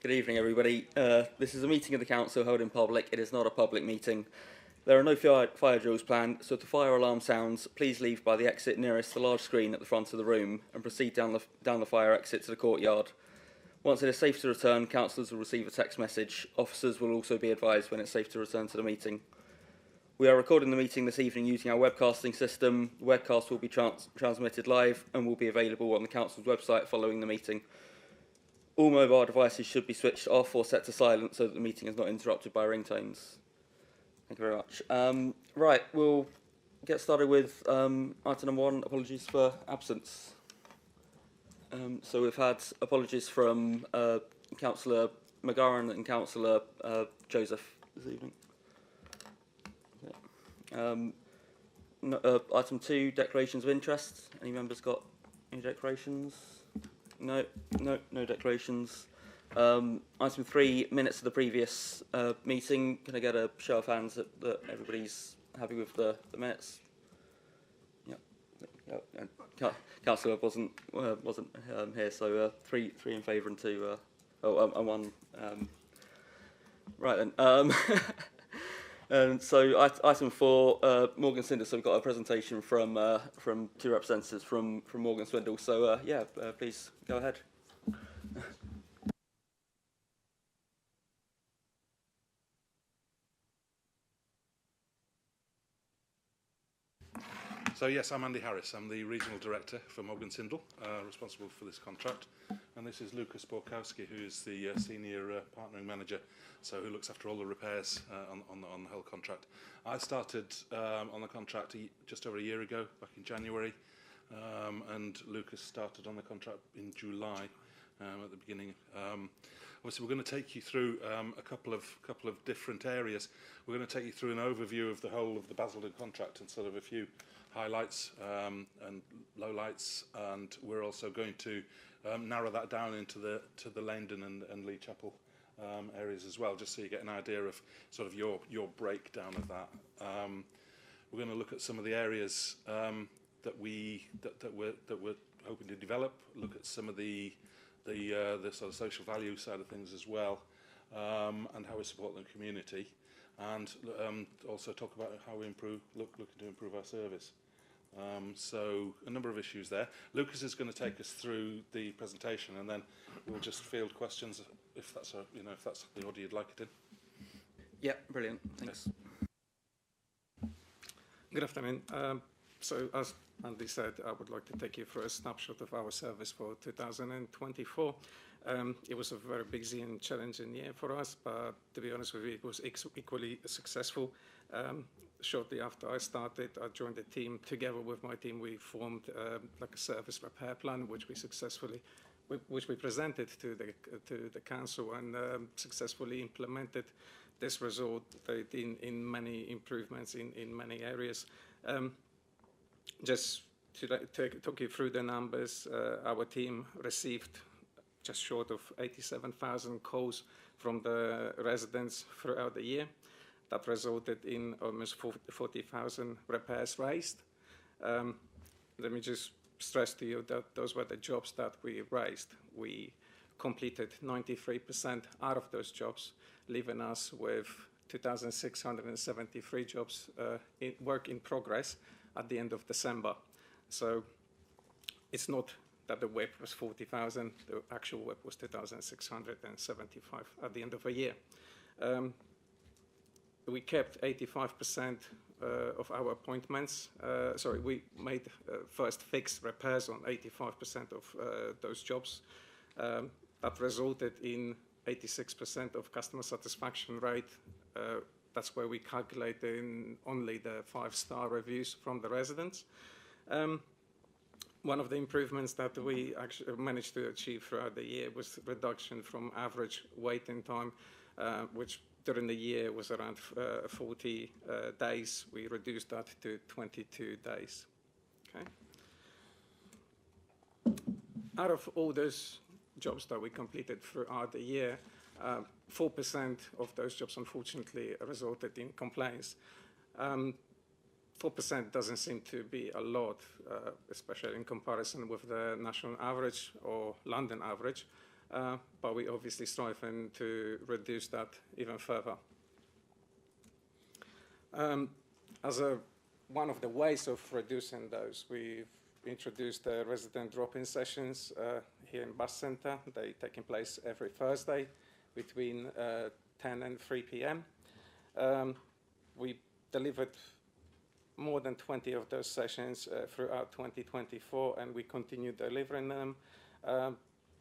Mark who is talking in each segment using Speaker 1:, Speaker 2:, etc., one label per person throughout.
Speaker 1: Good evening, everybody. This is a meeting of the council held in public. It is not a public meeting. There are no fire drills planned, so if the fire alarm sounds, please leave by the exit nearest the large screen at the front of the room and proceed down the fire exit to the courtyard. Once it is safe to return, councillors will receive a text message. Officers will also be advised when it's safe to return to the meeting. We are recording the meeting this evening using our webcasting system. The webcast will be transmitted live and will be available on the council's website following the meeting. All mobile devices should be switched off or set to silent so that the meeting is not interrupted by ringtones. Thank you very much. Right, we'll get started with item number 1, apologies for absence. So we've had apologies from Councillor McGarren and Councillor Joseph this evening. Okay. Item 2, declarations of interest. Any members got any declarations? No declarations. Item 3, minutes of the previous meeting. Can I get a show of hands that everybody's happy with the minutes? Yeah. Councillor wasn't here, so 3 in favour and 2. And 1. Right then. And so item 4, Morgan Swindle. So we've got a presentation from 2 representatives from Morgan Swindle. So please go ahead.
Speaker 2: So yes, I'm Andy Harris. I'm the Regional Director for Morgan Swindle, responsible for this contract. And this is Lucas Borkowski, who is the Senior Partnering Manager, so who looks after all the repairs on the whole contract. I started on the contract just over a year ago, back in January, and Lucas started on the contract in July at the beginning. Obviously, we're going to take you through a couple of different areas. We're going to take you through an overview of the whole of the Basildon contract and sort of a few highlights and lowlights, and we're also going to narrow that down into the Laindon and Lee Chapel areas as well, just so you get an idea of sort of your breakdown of that. We're going to look at some of the areas that we're hoping to develop. Look at some of the sort of social value side of things as well, and how we support the community, and also talk about how we looking to improve our service. So a number of issues there. Lucas is going to take us through the presentation, and then we'll just field questions if that's if that's the order you'd like it in.
Speaker 1: Yeah, brilliant. Thanks.
Speaker 3: Good afternoon. So as Andy said, I would like to take you through a snapshot of our service for 2024. It was a very busy and challenging year for us, but to be honest with you, it was equally successful. Shortly after I started, I joined the team. Together with my team, we formed like a service repair plan, which we presented to the council and successfully implemented. This resulted in many improvements in many areas. Just to talk you through the numbers, our team received just short of 87,000 calls from the residents throughout the year. That resulted in almost 40,000 repairs raised. Let me just stress to you that those were the jobs that we raised. We completed 93% out of those jobs, leaving us with 2,673 jobs work in progress at the end of December. So it's not that the WIP was 40,000, the actual WIP was 2,675 at the end of a year. We kept 85% of our appointments. We made first fix repairs on 85% of those jobs. That resulted in 86% of customer satisfaction rate. That's where we calculate in only the 5-star reviews from the residents. One of the improvements that we actually managed to achieve throughout the year was reduction from average waiting time, which during the year was around 40 days. We reduced that to 22 days. Okay. Out of all those jobs that we completed throughout the year, 4% of those jobs unfortunately resulted in complaints. 4% doesn't seem to be a lot, especially in comparison with the national average or London average. but we obviously striving to reduce that even further. As one of the ways of reducing those, we've introduced resident drop-in sessions here in Bus Centre. They're taking place every Thursday between 10 and 3 p.m. We delivered more than 20 of those sessions throughout 2024, and we continue delivering them.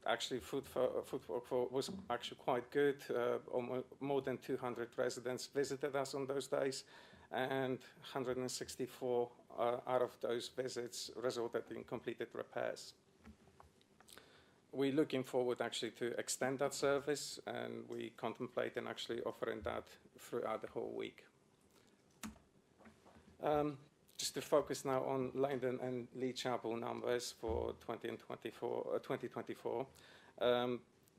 Speaker 3: Actually, footwork was actually quite good. More than 200 residents visited us on those days, and 164 out of those visits resulted in completed repairs. We're looking forward actually to extend that service, and we contemplating actually offering that throughout the whole week. Just to focus now on Laindon and Lee Chapel numbers for 2024.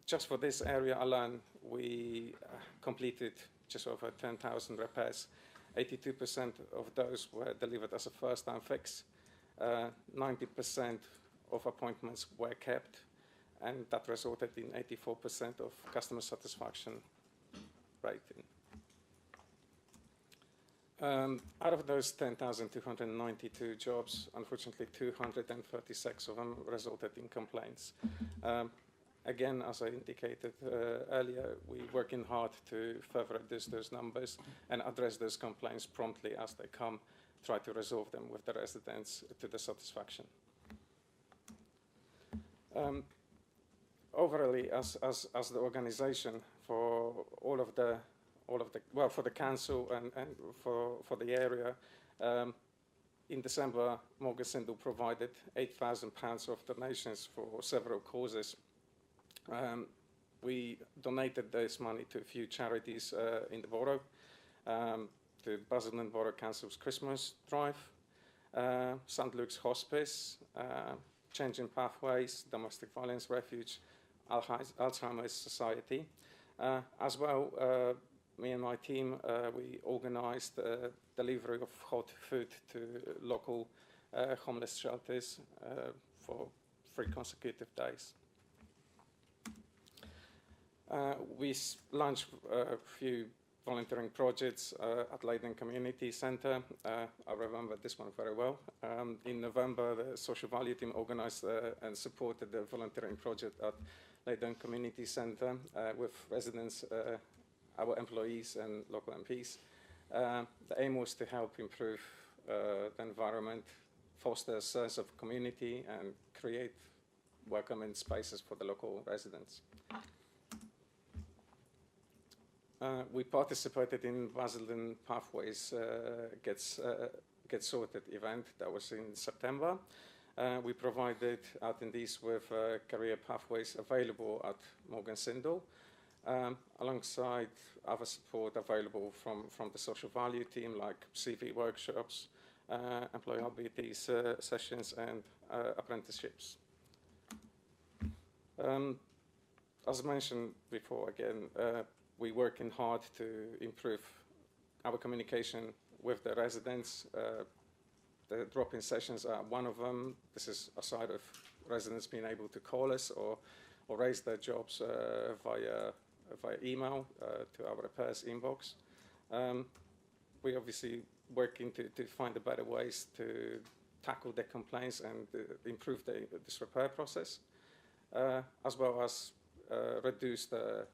Speaker 3: Just for this area alone, we completed just over 10,000 repairs. 82% of those were delivered as a first-time fix. 90% of appointments were kept, and that resulted in 84% of customer satisfaction rating. Out of those 10,292 jobs, unfortunately 236 of them resulted in complaints. Again, as I indicated earlier, we're working hard to further reduce those numbers and address those complaints promptly as they come, try to resolve them with the residents to their satisfaction. Overall, as the organisation for for the council and for the area, in December, Morgan Sindall provided £8,000 of donations for several causes. We donated this money to a few charities in the borough, to Basildon Borough Council's Christmas Drive, St Luke's Hospice, Changing Pathways, Domestic Violence Refuge, Alzheimer's Society. As well, me and my team, we organised delivery of hot food to local homeless shelters for 3 consecutive days. We launched a few volunteering projects at Laindon Community Centre. I remember this one very well. In November, the Social Value team organised and supported the volunteering project at Laindon Community Centre with residents, our employees and local MPs. The aim was to help improve the environment, foster a sense of community and create welcoming spaces for the local residents. We participated in Basildon Pathways Get Sorted event that was in September. We provided attendees with career pathways available at Morgan Sindall, alongside other support available from the Social Value team, like CV workshops, employability sessions and apprenticeships. As mentioned before, again, we're working hard to improve our communication with the residents. The drop-in sessions are one of them. This is aside of residents being able to call us or raise their jobs via email to our repairs inbox. We're obviously working to find the better ways to tackle the complaints and improve this repair process, as well as reduce the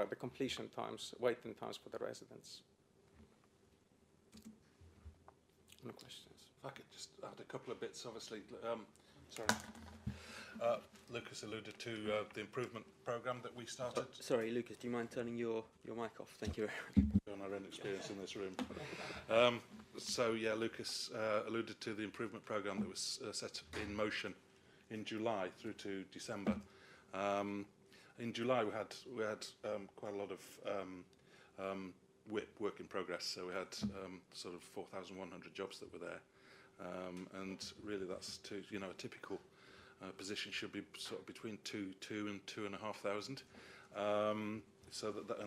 Speaker 3: the completion times, waiting times for the residents. No questions?
Speaker 2: If I could just add a couple of bits, obviously. Lucas alluded to the improvement programme that we started.
Speaker 1: Sorry, Lucas, do you mind turning your mic off? Thank you very much.
Speaker 2: On our own experience in this room. Lucas alluded to the improvement programme that was set in motion in July through to December. In July, we had quite a lot of WIP, work in progress. So we had sort of 4,100 jobs that were there, and really that's a typical position should be sort of between 2,200 and 2,500. And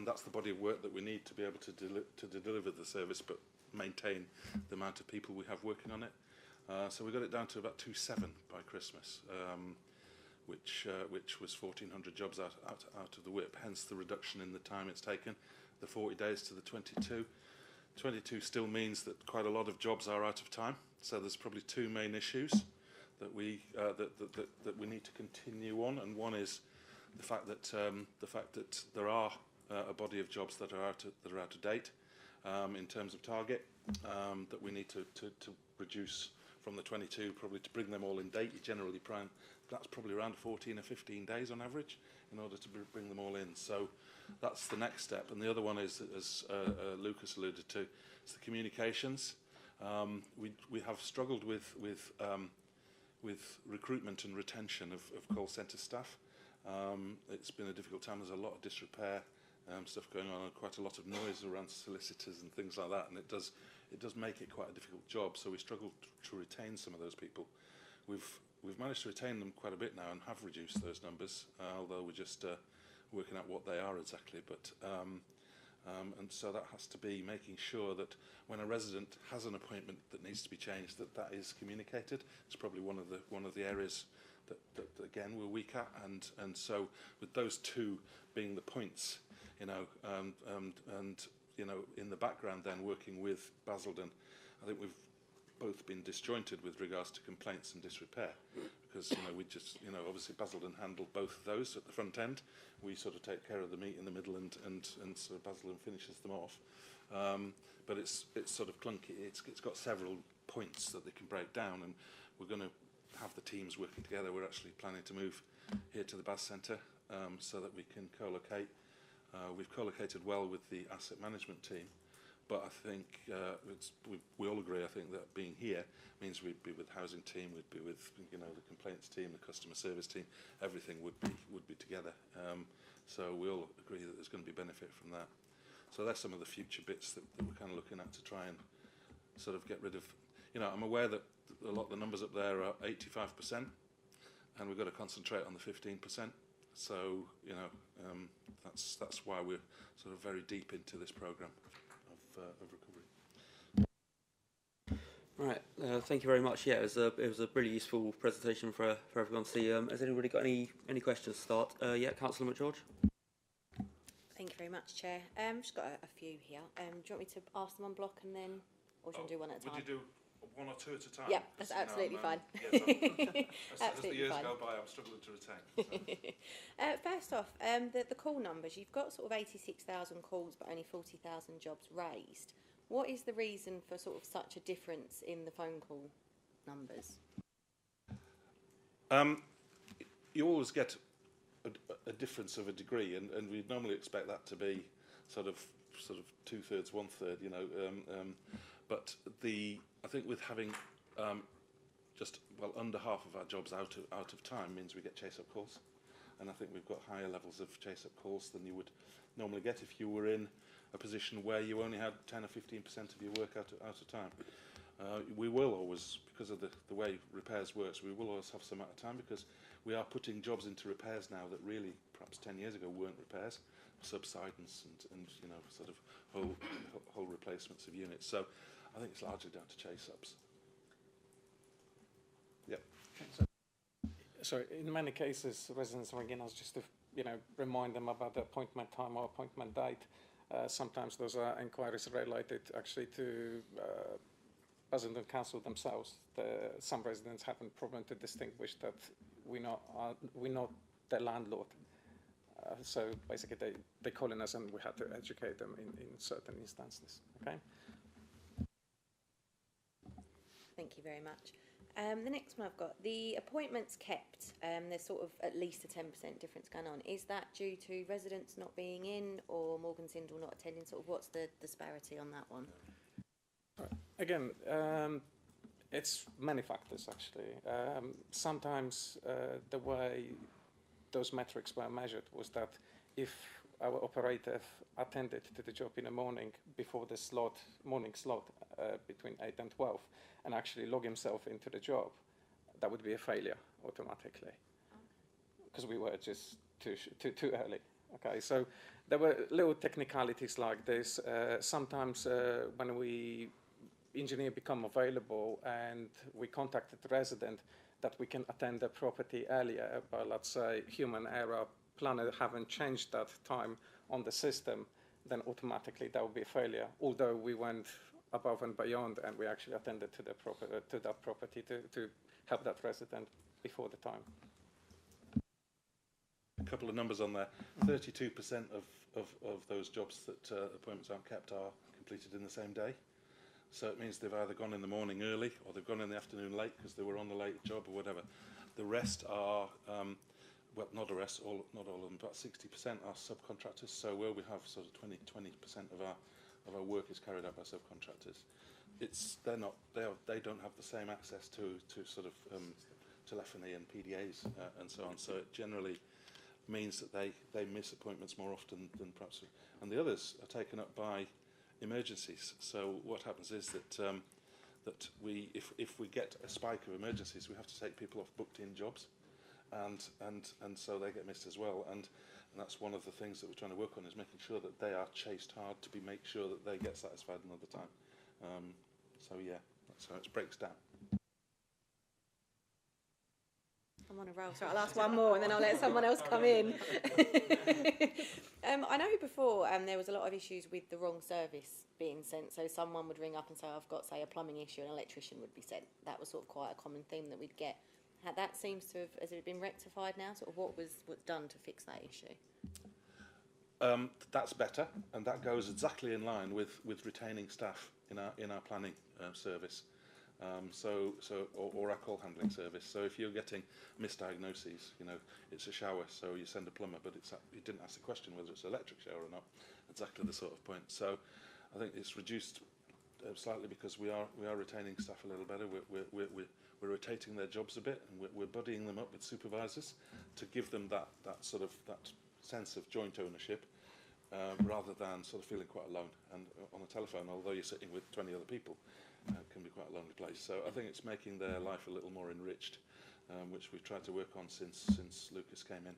Speaker 2: that's the body of work that we need to be able to deliver the service, but maintain the amount of people we have working on it. So we got it down to about 2,700 by Christmas. which was 1,400 jobs out of the whip, hence the reduction in the time it's taken, the 40 days to the 22. 22 still means that quite a lot of jobs are out of time, so there's probably two main issues that we need to continue on, and one is the fact that there are a body of jobs that are out of date in terms of target, that we need to reduce from the 22, probably to bring them all in date. You generally that's probably around 14 or 15 days on average in order to bring them all in. So that's the next step. And the other one is, as Lucas alluded to, is the communications. We have struggled with recruitment and retention of call centre staff. It's been a difficult time. There's a lot of disrepair stuff going on, and quite a lot of noise around solicitors and things like that, and it does make it quite a difficult job. So we struggle to retain some of those people. We've managed to retain them quite a bit now and have reduced those numbers, although we're just working out what they are exactly. But and so that has to be making sure that when a resident has an appointment that needs to be changed, that is communicated. It's probably one of the areas that again we're weak at, and so with those two being the points, and in the background then working with Basildon, I think we've both been disjointed with regards to complaints and disrepair, because we just obviously Basildon handled both of those at the front end. We sort of take care of the meat in the middle, and sort of Basildon finishes them off. But it's sort of clunky. It's got several points that they can break down, and we're going to have the teams working together. We're actually planning to move here to the Bas Centre so that we can co-locate. We've co-located well with the asset management team, but I think we all agree, I think, that being here means we'd be with the housing team, we'd be with the complaints team, the customer service team. Everything would be together. So we all agree that there's going to be benefit from that. So that's some of the future bits that we're kind of looking at to try and sort of get rid of. I'm aware that a lot of the numbers up there are 85%, and we've got to concentrate on the 15%. So that's why we're sort of very deep into this programme of recovery.
Speaker 1: Right, thank you very much. Yeah, it was a really useful presentation for everyone to see. Has anybody got any questions to start? Yeah, Councillor McGeorge.
Speaker 4: Thank you very much, Chair. Just got a few here. Do you want me to ask them on block and then, or do you want to do one at a time?
Speaker 2: Would you do one or two at a time?
Speaker 4: Yeah, that's absolutely fine.
Speaker 2: Yes, as the years
Speaker 4: fine.
Speaker 2: go by, I'm struggling to retain. So.
Speaker 4: First off, the call numbers. You've got sort of 86,000 calls, but only 40,000 jobs raised. What is the reason for sort of such a difference in the phone call numbers?
Speaker 2: You always get a difference of a degree, and we'd normally expect that to be sort of 2/3, 1/3, but I think with having just under half of our jobs out of time means we get chase-up calls, and I think we've got higher levels of chase-up calls than you would normally get if you were in a position where you only had 10 or 15% of your work out of time. We will always, because of the way repairs works, we will always have some out of time, because we are putting jobs into repairs now that really perhaps 10 years ago weren't repairs, subsidence and sort of whole replacements of units. So I think it's largely down to chase-ups. Yep.
Speaker 3: So in many cases, residents ring in us just to remind them about the appointment time or appointment date. Sometimes those are inquiries related actually to Basildon Council themselves. Some residents have a problem to distinguish that we're not the landlord. So basically they call in us and we have to educate them in certain instances. Okay.
Speaker 4: Thank you very much. The next one I've got, the appointments kept, there's sort of at least a 10% difference going on. Is that due to residents not being in or Morgan Sindall not attending? Sort of what's the disparity on that one?
Speaker 3: Again, it's many factors actually. Sometimes the way those metrics were measured was that if our operator attended to the job in the morning before the morning slot between 8 and 12 and actually log himself into the job, that would be a failure automatically, because we were just too early. Okay, so there were little technicalities like this. Sometimes when we engineer become available and we contacted the resident that we can attend the property earlier, but let's say human error, planner haven't changed that time on the system, then automatically that will be a failure. Although we went above and beyond and we actually attended to that property to help that resident before the time.
Speaker 2: A couple of numbers on there. 32% of those jobs that appointments aren't kept are completed in the same day. So it means they've either gone in the morning early or they've gone in the afternoon late because they were on the late job or whatever. The rest are, well, not the rest, not all of them, but 60% are subcontractors. So where we have sort of 20% of our work is carried out by subcontractors. They don't have the same access to sort of telephony and PDAs and so on. So it generally means that they miss appointments more often than perhaps, and the others are taken up by emergencies. So what happens is that if we get a spike of emergencies, we have to take people off booked-in jobs, and so they get missed as well. And that's one of the things that we're trying to work on, is making sure that they are chased hard to make sure that they get satisfied another time. So yeah, that's how it breaks down.
Speaker 4: I'm on a roll, so I'll ask one more and then I'll let someone else come in. I know before there was a lot of issues with the wrong service being sent, so someone would ring up and say, I've got, say, a plumbing issue, and an electrician would be sent. That was sort of quite a common theme that we'd get. That seems to have, has it been rectified now? Sort of what's done to fix that issue?
Speaker 2: That's better, and that goes exactly in line with retaining staff in our planning service. Or our call handling service. So if you're getting misdiagnoses, it's a shower, so you send a plumber, but you didn't ask the question whether it's an electric shower or not. Exactly the sort of point. So I think it's reduced slightly because we are retaining staff a little better. We're rotating their jobs a bit, and we're buddying them up with supervisors to give them that sense of joint ownership, rather than sort of feeling quite alone. And on the telephone, although you're sitting with 20 other people, it can be quite a lonely place. So I think it's making their life a little more enriched, which we've tried to work on since Lucas came in.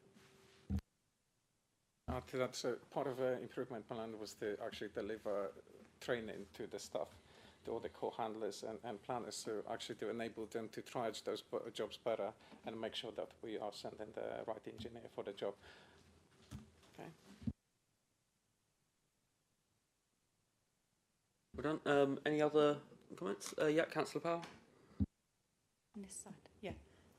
Speaker 3: To that, so part of the improvement plan was to actually deliver training to the staff, to all the call handlers and planners, to actually to enable them to triage those jobs better and make sure that we are sending the right engineer for the job. Okay.
Speaker 1: Well done. Any other comments? Yeah, Councillor Powell.
Speaker 5: On this side, yeah.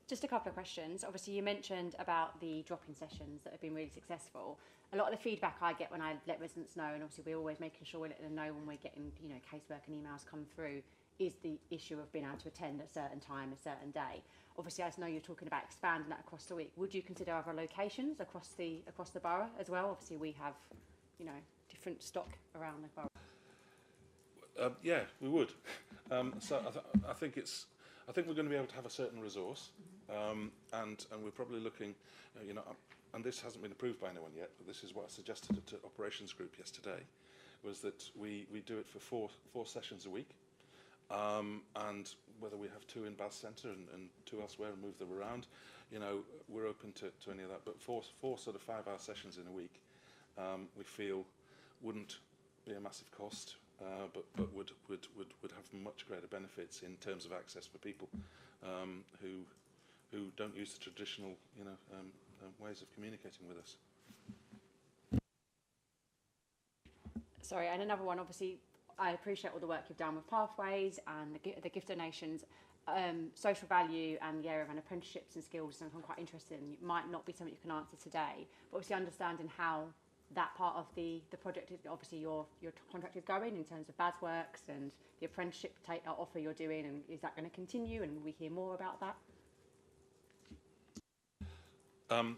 Speaker 5: Just a couple of questions. Obviously, you mentioned about the drop-in sessions that have been really successful. A lot of the feedback I get when I let residents know, and obviously we're always making sure we let them know when we're getting, casework and emails come through, is the issue of being able to attend at a certain time, a certain day. Obviously, I know you're talking about expanding that across the week. Would you consider other locations across the borough as well? Obviously, we have, different stock around the borough.
Speaker 2: Yeah, we would. So I think we're going to be able to have a certain resource, and we're probably looking, and this hasn't been approved by anyone yet, but this is what I suggested to operations group yesterday, was that we do it for four sessions a week, and whether we have 2 in Bath Centre and 2 elsewhere and move them around, we're open to any of that. But four sort of 5-hour sessions in a week, we feel wouldn't be a massive cost. But would have much greater benefits in terms of access for people who don't use the traditional ways of communicating with us.
Speaker 5: Sorry, and another one. Obviously, I appreciate all the work you've done with pathways and the gift donations, social value, and the area of apprenticeships and skills. And I'm quite interested in. It might not be something you can answer today, but obviously understanding how that part of the project is, obviously your contract is going in terms of BAS works and the apprenticeship offer you're doing, and is that going to continue, and will we hear more about that?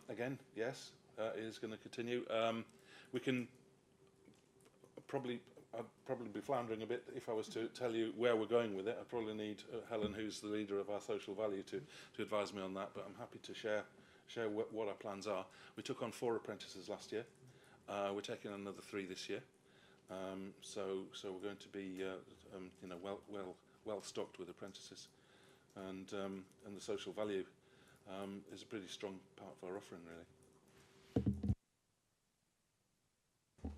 Speaker 2: Again, yes, it is going to continue. We can I'd probably be floundering a bit if I was to tell you where we're going with it. I probably need Helen, who's the leader of our social value, to advise me on that, but I'm happy to share what our plans are. We took on 4 apprentices last year. We're taking another 3 this year, so we're going to be well stocked with apprentices, and the social value is a pretty strong part of our offering, really.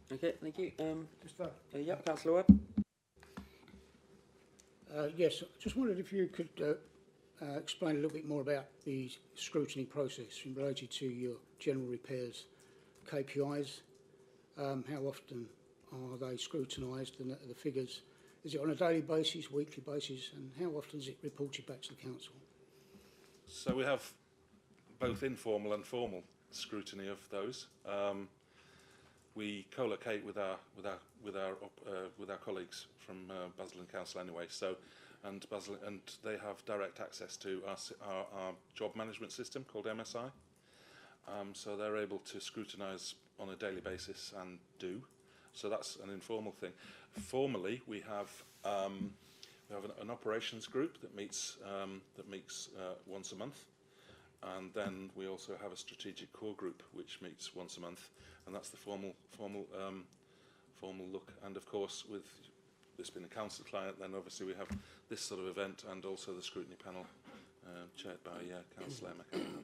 Speaker 1: Okay, thank you.
Speaker 6: Just that.
Speaker 1: Yeah, Councillor Webb.
Speaker 6: Yes, I just wondered if you could explain a little bit more about the scrutiny process in related to your general repairs KPIs. How often are they scrutinised, and the figures? Is it on a daily basis, weekly basis, and how often is it reported back to the council?
Speaker 2: So we have both informal and formal scrutiny of those. We co-locate with our colleagues from Basildon Council anyway. So, and they have direct access to our job management system called MSI. So they're able to scrutinise on a daily basis and do. So that's an informal thing. Formally, we have an operations group that meets once a month, and then we also have a strategic core group which meets once a month, and that's the formal look. And of course, with this being a council client, then obviously we have this sort of event and also the scrutiny panel chaired by Councillor McCann.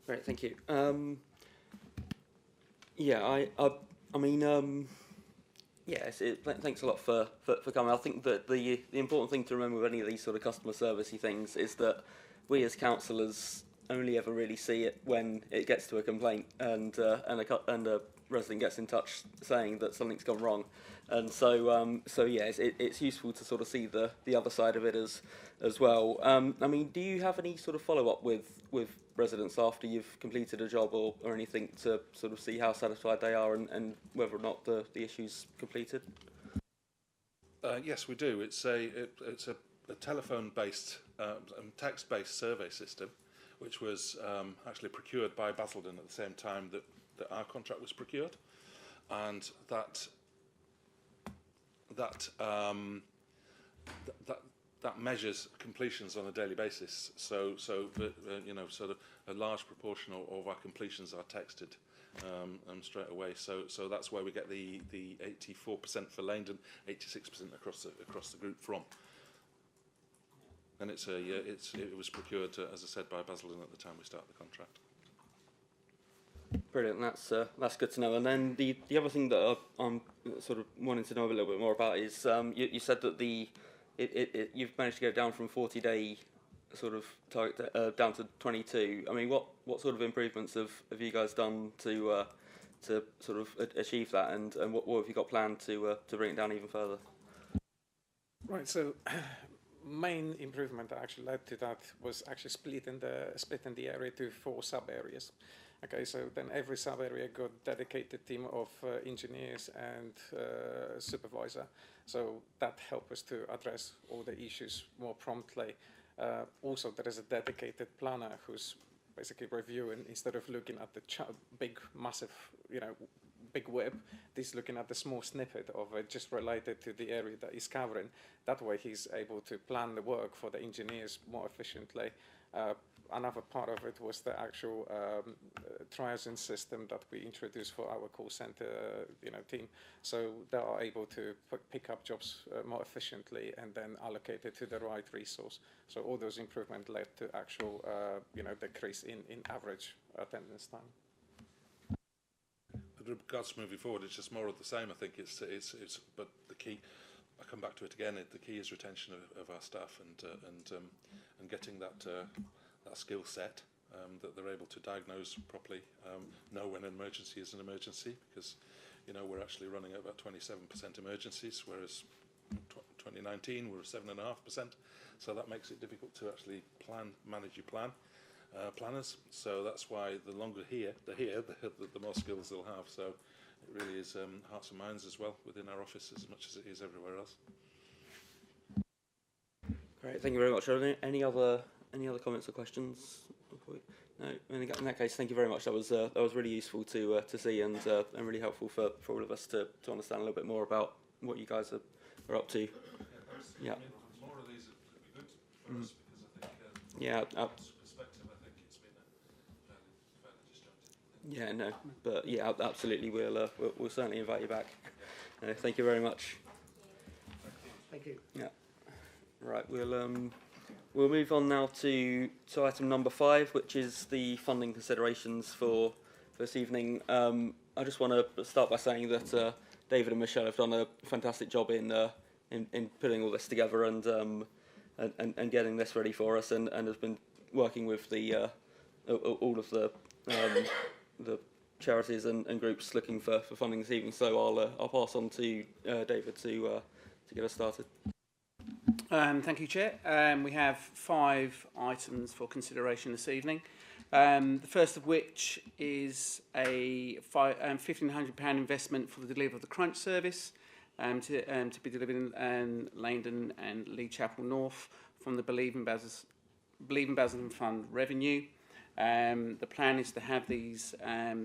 Speaker 1: Great, thank you. I mean, yes. Thanks a lot for coming. I think that the important thing to remember with any of these sort of customer servicey things is that we as councillors only ever really see it when it gets to a complaint and a resident gets in touch saying that something's gone wrong, and so it's useful to sort of see the other side of it as well. I mean, do you have any sort of follow up with residents after you've completed a job or anything to sort of see how satisfied they are and whether or not the issue's completed?
Speaker 2: Yes, we do. It's a telephone-based, text-based survey system, which was actually procured by Basildon at the same time that our contract was procured, and that measures completions on a daily basis. So you know, sort of a large proportion of our completions are texted straight away. So that's where we get the 84% for Laindon, 86% across the group from. And it was procured, as I said, by Basildon at the time we started the contract.
Speaker 1: Brilliant. That's good to know. And then the other thing that I'm sort of wanting to know a little bit more about is you said that you've managed to go down from 40-day sort of target down to 22. I mean, what sort of improvements have you guys done to sort of achieve that, and what have you got planned to bring it down even further?
Speaker 3: Right. So. Main improvement that actually led to that was actually splitting the area to 4 sub areas. Okay, so then every sub area got dedicated team of engineers and supervisor. So that helped us to address all the issues more promptly. Also, there is a dedicated planner who's basically reviewing, instead of looking at the big, massive, big web, this looking at the small snippet of it just related to the area that he's covering. That way he's able to plan the work for the engineers more efficiently. Another part of it was the actual triaging system that we introduced for our call center team. So they are able to pick up jobs more efficiently and then allocate it to the right resource. So all those improvements led to actual decrease in average attendance time.
Speaker 2: With regards to moving forward, it's just more of the same. I think it's but the key, I come back to it again. The key is retention of our staff and getting that skill set that they're able to diagnose properly, know when an emergency is an emergency, because we're actually running at about 27% emergencies, whereas 2019 we were 7.5%. So that makes it difficult to actually manage your planners. So that's why the longer the more skills they'll have. So it really is hearts and minds as well within our office as much as it is everywhere else.
Speaker 1: Great, thank you very much. Are there any other comments or questions? No. In that case, thank you very much. That was really useful to see and really helpful for all of us to understand a little bit more about what you guys are up to. Yeah.
Speaker 2: More of these would be good for us, because I think
Speaker 1: yeah.
Speaker 2: Perspective, I think it's been fairly disjointed.
Speaker 1: Yeah, no, but yeah, absolutely. We'll certainly invite you back. Thank you very much.
Speaker 6: Thank you.
Speaker 1: Yeah. Right. We'll move on now to item number 5, which is the funding considerations for this evening. I just want to start by saying that David and Michelle have done a fantastic job in putting all this together and getting this ready for us, and has been working with the all of the charities and groups looking for funding this evening. So I'll pass on to David to get us started.
Speaker 7: Thank you, Chair. We have 5 items for consideration this evening. The first of which is a £1,500 investment for the delivery of the Crunch service to be delivered in Laindon and Lee Chapel North from the Believe in Basildon Fund revenue. The plan is to have these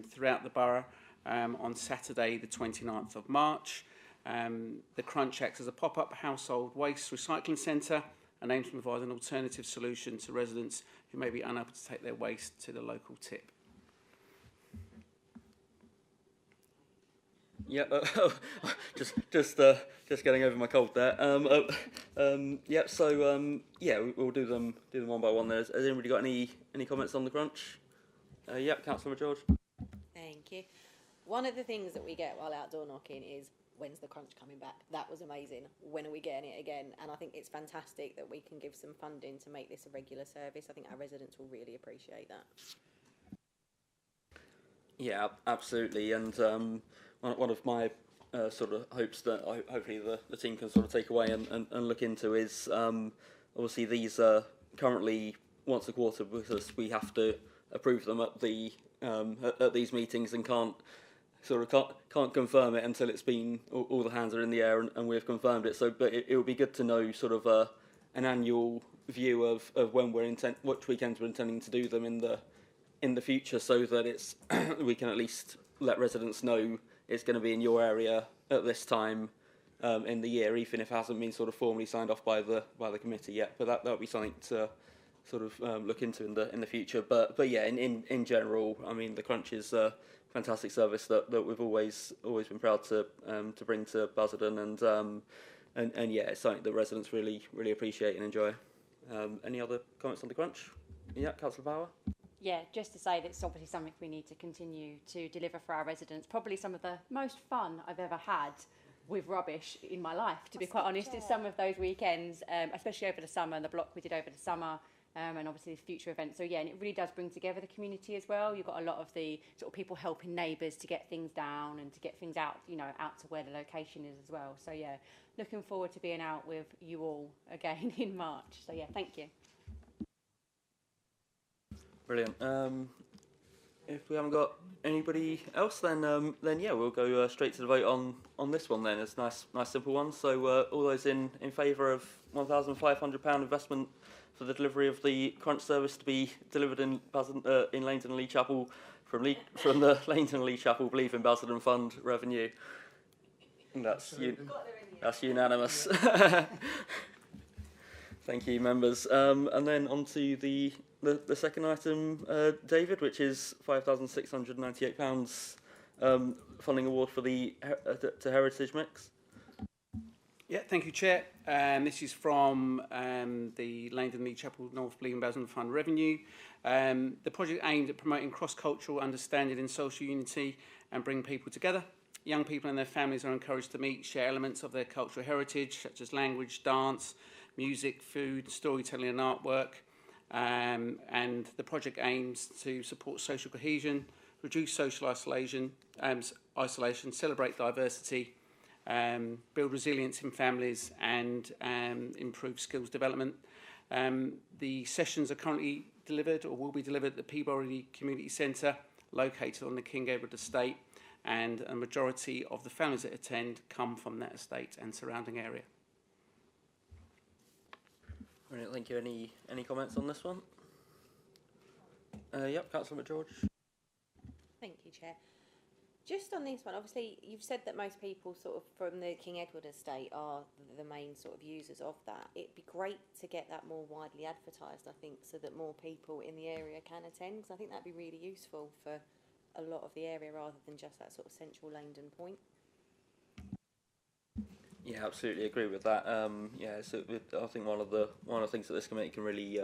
Speaker 7: throughout the borough on Saturday the 29th of March. The Crunch acts as a pop-up household waste recycling centre and aims to provide an alternative solution to residents who may be unable to take their waste to the local tip.
Speaker 1: Yeah, just getting over my cold there. Yeah, so we'll do them one by one. Has anybody got any comments on the Crunch? Yeah, Councillor George.
Speaker 4: Thank you. One of the things that we get while outdoor knocking is, when's the Crunch coming back? That was amazing. When are we getting it again? And I think it's fantastic that we can give some funding to make this a regular service. I think our residents will really appreciate that.
Speaker 1: Yeah, absolutely. And one of my sort of hopes that hopefully the team can sort of take away and look into is obviously these are currently once a quarter because we have to approve them at these meetings and can't confirm it until it's been all the hands are in the air and we've confirmed it. So, but it would be good to know sort of an annual view of when which weekends we're intending to do them in the future, so that it's we can at least let residents know it's going to be in your area at this time in the year, even if it hasn't been sort of formally signed off by the committee yet. But that would be something to sort of look into in the future. But yeah, in general, I mean, the Crunch is a fantastic service that we've always been proud to bring to Basildon, and yeah, it's something that residents really appreciate and enjoy. Any other comments on the Crunch? Yeah, Councillor Power.
Speaker 5: Yeah, just to say that it's obviously something we need to continue to deliver for our residents. Probably some of the most fun I've ever had with rubbish in my life, to be quite honest. It's some of those weekends, especially over the summer, and the block we did over the summer, and obviously the future events. So yeah, and it really does bring together the community as well. You've got a lot of the sort of people helping neighbours to get things down and to get things out, out to where the location is as well. So yeah, looking forward to being out with you all again in March. So yeah, thank you.
Speaker 1: Brilliant. If we haven't got anybody else, then yeah, we'll go straight to the vote on this one. Then it's nice simple one. So all those in favour of £1,500 investment for the delivery of the Crunch service to be delivered in Laindon and Lee Chapel from the Laindon and Lee Chapel Believe in Basildon Fund revenue. And that's unanimous. Thank you, members. And then on to the second item, David, which is £5,698 funding award for the to Heritage Mix.
Speaker 7: Yeah, thank you, Chair. This is from the Laindon Lee Chapel North Believe in Basildon Fund revenue. The project aimed at promoting cross-cultural understanding and social unity and bringing people together. Young people and their families are encouraged to meet, share elements of their cultural heritage, such as language, dance, music, food, storytelling and artwork. And the project aims to support social cohesion, reduce social isolation, celebrate diversity, build resilience in families, and improve skills development. The sessions are currently delivered or will be delivered at the Peabody Community Centre, located on the King Edward Estate, and a majority of the families that attend come from that estate and surrounding area.
Speaker 1: Brilliant, thank you. Any comments on this one? Yep, Councillor McGeorge.
Speaker 4: Thank you, Chair. Just on this one, obviously you've said that most people sort of from the King Edward estate are the main sort of users of that. It'd be great to get that more widely advertised, I think, so that more people in the area can attend, because I think that'd be really useful for a lot of the area rather than just that sort of central Laindon point.
Speaker 1: Yeah, absolutely agree with that. Yeah, so I think one of the things that this committee can really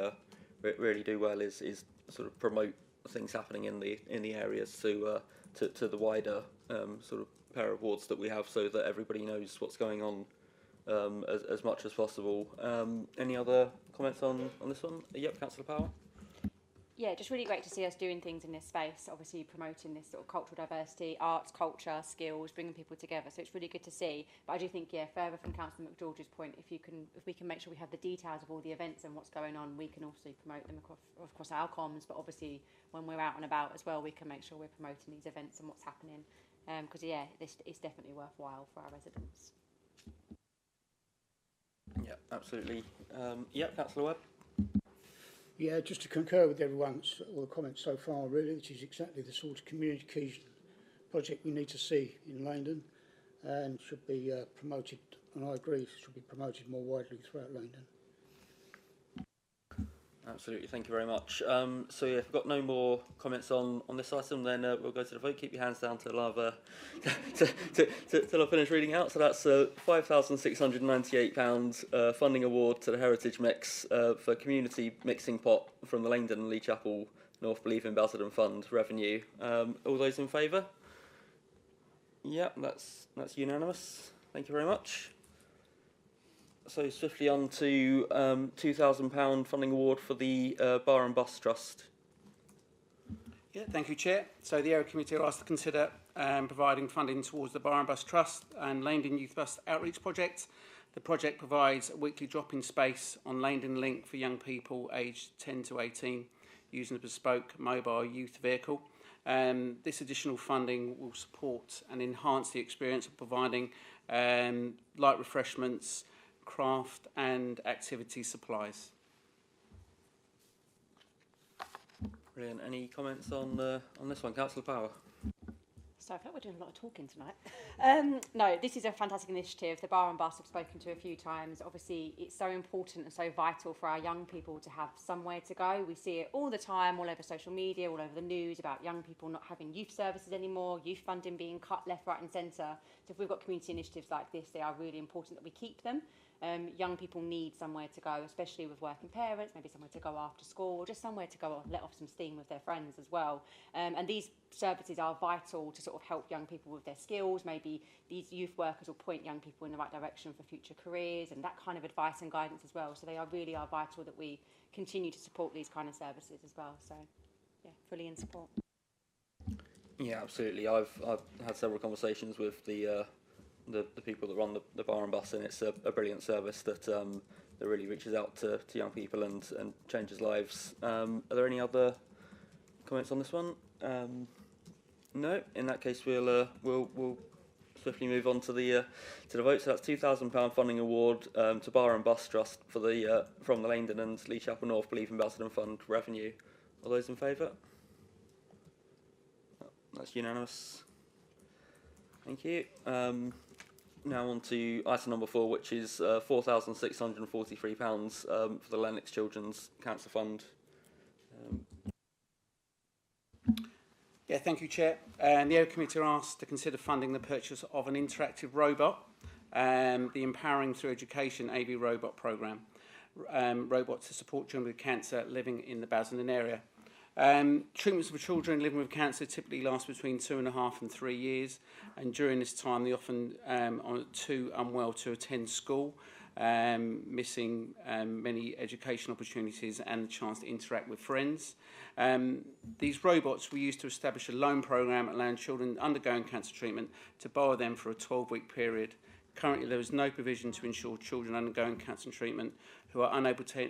Speaker 1: do well is sort of promote things happening in the areas to the wider sort of pair of wards that we have so that everybody knows what's going on as much as possible. Any other comments on this one? Yep, Councillor Power.
Speaker 5: Yeah, just really great to see us doing things in this space, obviously promoting this sort of cultural diversity, arts, culture, skills, bringing people together. So it's really good to see. But I do think, yeah, further from Councillor McGeorge's point, if we can make sure we have the details of all the events and what's going on, we can also promote them across our comms. But obviously, when we're out and about as well, we can make sure we're promoting these events and what's happening. Because, yeah, this is definitely worthwhile for our residents.
Speaker 1: Yeah, absolutely. Yeah, Councillor Webb.
Speaker 6: Yeah, just to concur with everyone's all the comments so far, really, which is exactly the sort of communication project we need to see in Laindon, and should be promoted. And I agree, should be promoted more widely throughout Laindon.
Speaker 1: Absolutely, thank you very much. So yeah, if we've got no more comments on this item, then we'll go to the vote. Keep your hands down till I've till I finish reading out. So that's £5,698 funding award to the Heritage Mix for community mixing pot from the Laindon and Lee Chapel North Believe in Basildon Fund revenue. All those in favour? Yeah, that's unanimous. Thank you very much. So swiftly on to £2,000 funding award for the Bar and Bus Trust.
Speaker 7: Yeah, thank you, Chair. So the Area Committee are asked to consider providing funding towards the Bar and Bus Trust and Laindon Youth Bus Outreach Project. The project provides a weekly drop-in space on Laindon Link for young people aged 10 to 18 using a bespoke mobile youth vehicle. This additional funding will support and enhance the experience of providing light refreshments, craft and activity supplies.
Speaker 1: Brilliant. Any comments on this one, Councillor Power?
Speaker 5: So I feel like we're doing a lot of talking tonight. No, this is a fantastic initiative. The Bar and Bus I've spoken to a few times. Obviously, it's so important and so vital for our young people to have somewhere to go. We see it all the time, all over social media, all over the news, about young people not having youth services anymore, youth funding being cut left, right and centre. So if we've got community initiatives like this, they are really important that we keep them. Young people need somewhere to go, especially with working parents, maybe somewhere to go after school, or just somewhere to go and let off some steam with their friends as well. And these services are vital to sort of help young people with their skills. Maybe these youth workers will point young people in the right direction for future careers and that kind of advice and guidance as well. So they really are vital that we continue to support these kind of services as well. So, yeah, fully in support.
Speaker 1: Yeah, absolutely. I've had several conversations with the people that run the Bar and Bus, and it's a brilliant service that really reaches out to young people and changes lives. Are there any other comments on this one? No. In that case, we'll swiftly move on to the vote. So that's £2,000 funding award to Bar and Bus Trust for the from the Laindon and Lee Chapel North Believe in Basildon Fund revenue. All those in favour? That's unanimous. Thank you. Now on to item number 4, which is £4,643 for the Lennox Children's Cancer Fund.
Speaker 7: Yeah, thank you, Chair. The Area Committee are asked to consider funding the purchase of an interactive robot, the Empowering Through Education AV Robot Programme, robot to support children with cancer living in the Basildon area. Treatments for children living with cancer typically last between 2.5 and 3 years, and during this time they often are too unwell to attend school, missing many education opportunities and the chance to interact with friends. These robots were used to establish a loan programme allowing children undergoing cancer treatment to borrow them for a 12-week period. Currently, there is no provision to ensure children undergoing cancer treatment who are unable to.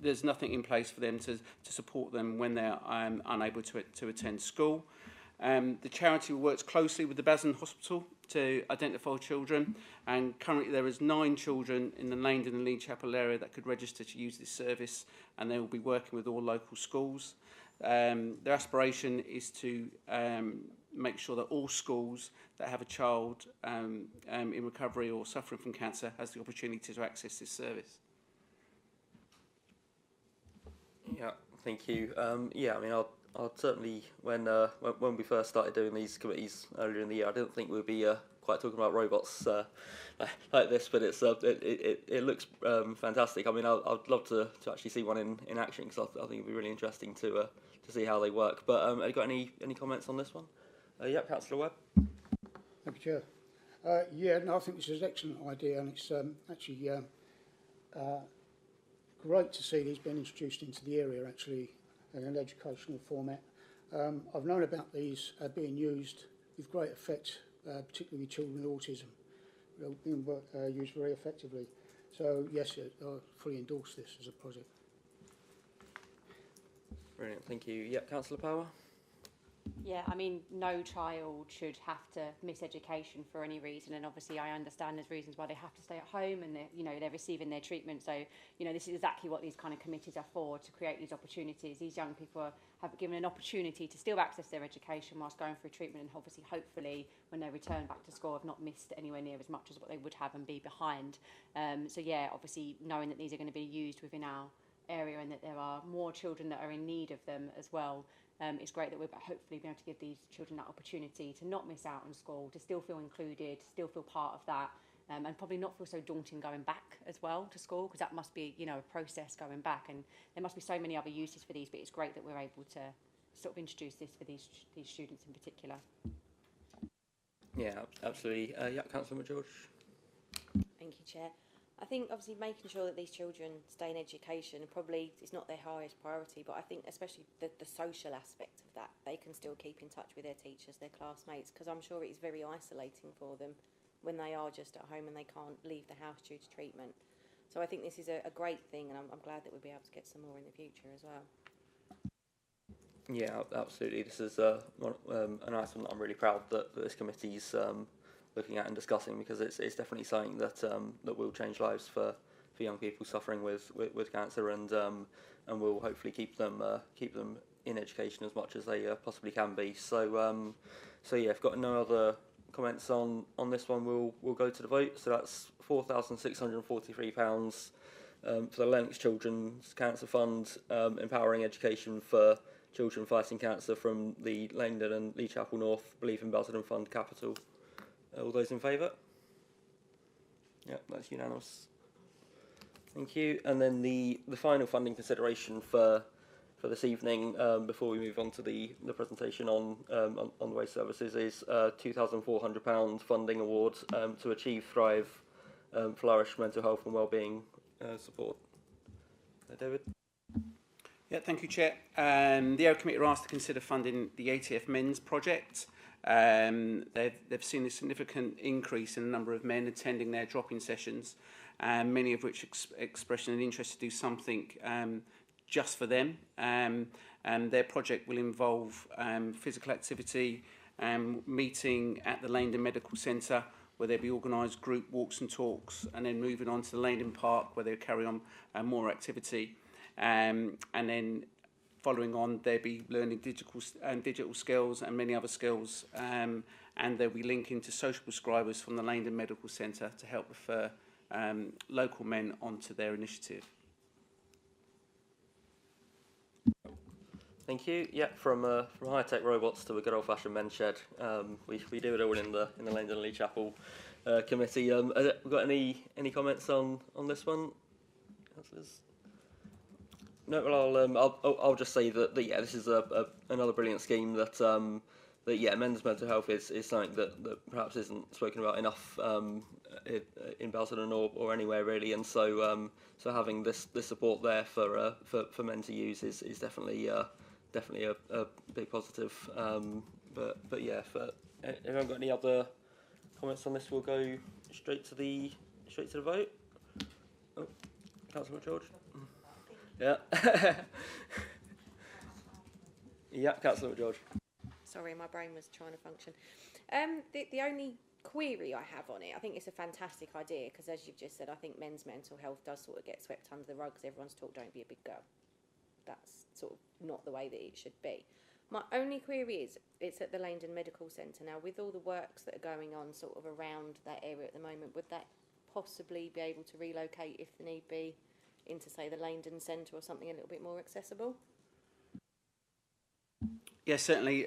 Speaker 7: There's nothing in place for them to support them when they're unable to attend school. The charity works closely with the Basildon Hospital to identify children, and currently there is 9 children in the Laindon and Lee Chapel area that could register to use this service, and they will be working with all local schools. Their aspiration is to make sure that all schools that have a child in recovery or suffering from cancer has the opportunity to access this service.
Speaker 1: Yeah, thank you. Yeah, I mean, I'll certainly, when we first started doing these committees earlier in the year, I didn't think we'd be quite talking about robots like this, but it looks fantastic. I mean, I'd love to actually see one in action, because I think it'd be really interesting to see how they work. But have you got any comments on this one? Yeah, Councillor Webb.
Speaker 6: Thank you, Chair. Yeah, no, I think this is an excellent idea, and it's actually great to see these being introduced into the area, actually, in an educational format. I've known about these being used with great effect, particularly with children with autism. They're being used very effectively. So, yes, I fully endorse this as a project.
Speaker 1: Brilliant, thank you. Yeah, Councillor Power?
Speaker 5: Yeah, I mean, no child should have to miss education for any reason, and obviously I understand there's reasons why they have to stay at home and they're receiving their treatment. So, this is exactly what these kind of committees are for, to create these opportunities. These young people have given an opportunity to still access their education whilst going through treatment, and obviously, hopefully, when they return back to school, have not missed anywhere near as much as what they would have and be behind. So yeah, obviously, knowing that these are going to be used within our area and that there are more children that are in need of them as well. It's great that we're hopefully being able to give these children that opportunity to not miss out on school, to still feel included, still feel part of that, and probably not feel so daunting going back as well to school, because that must be, a process going back, and there must be so many other uses for these, but it's great that we're able to sort of introduce this for these students in particular.
Speaker 1: Yeah, absolutely. Yeah, Councillor George?
Speaker 4: Thank you, Chair. I think obviously making sure that these children stay in education, probably it's not their highest priority, but I think especially the social aspect of that, they can still keep in touch with their teachers, their classmates, because I'm sure it's very isolating for them when they are just at home and they can't leave the house due to treatment. So I think this is a great thing, and I'm glad that we'll be able to get some more in the future as well.
Speaker 1: Yeah, absolutely. This is an item that I'm really proud that this committee's looking at and discussing, because it's definitely something that that will change lives for young people suffering with cancer, and will hopefully keep them in education as much as they possibly can be. So yeah, if got no other comments on this one, we'll go to the vote. So that's £4,643 for the Lennox Children's Cancer Fund, empowering education for children fighting cancer, from the Laindon and Lee Chapel North Believe in Basildon Fund Capital. All those in favour? Yeah, that's unanimous. Thank you. And then the final funding consideration for this evening, before we move on to the presentation on the waste services, is £2,400 funding award to Achieve, Thrive, Flourish mental health and wellbeing support. David?
Speaker 7: Yeah, thank you, Chair. The Area Committee are asked to consider funding the ATF Men's project. They've seen a significant increase in the number of men attending their drop-in sessions, many of which expressing an interest to do something just for them. And their project will involve physical activity, meeting at the Laindon Medical Centre, where there'll be organised group walks and talks, and then moving on to the Laindon Park, where they'll carry on more activity. And then following on, they'll be learning digital skills and many other skills, and they'll be linking to social prescribers from the Laindon Medical Centre to help refer local men onto their initiative.
Speaker 1: Thank you. Yeah, from high-tech robots to a good old-fashioned men's shed, we do it all in the Laindon and Lee Chapel committee. Have we got any comments on this one? No, well, I'll just say that yeah, this is another brilliant scheme that yeah, men's mental health is something that perhaps isn't spoken about enough in Basildon or anywhere really, and so having this support there for men to use is definitely a big positive. But yeah, if anyone got any other comments on this, we'll go straight to the vote. Oh, Councillor George. Yeah. Yeah, Councillor George.
Speaker 4: Sorry, my brain was trying to function. The only query I have on it, I think it's a fantastic idea, because as you've just said, I think men's mental health does sort of get swept under the rug, because everyone's taught don't be a big girl. That's sort of not the way that it should be. My only query is, it's at the Laindon Medical Centre. Now, with all the works that are going on sort of around that area at the moment, would that possibly be able to relocate, if the need be, into, say, the Laindon Centre or something a little bit more accessible?
Speaker 7: Yes, certainly.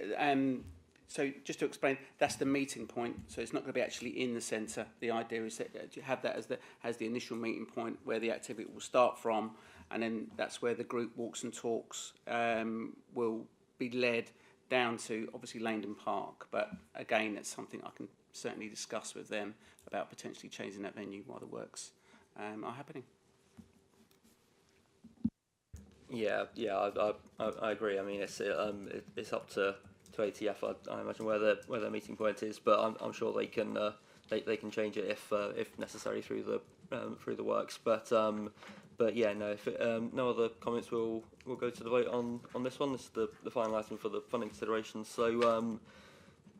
Speaker 7: So just to explain, that's the meeting point. So it's not going to be actually in the centre. The idea is that you have that as the initial meeting point where the activity will start from, and then that's where the group walks and talks will be led down to obviously Laindon Park. But again, that's something I can certainly discuss with them about potentially changing that venue while the works are happening.
Speaker 1: Yeah, I agree. I mean, it's up to ATF. I imagine where their meeting point is, but I'm sure they can change it if necessary through the works. But yeah, no. If no other comments, we'll go to the vote on this one. This is the final item for the funding consideration. So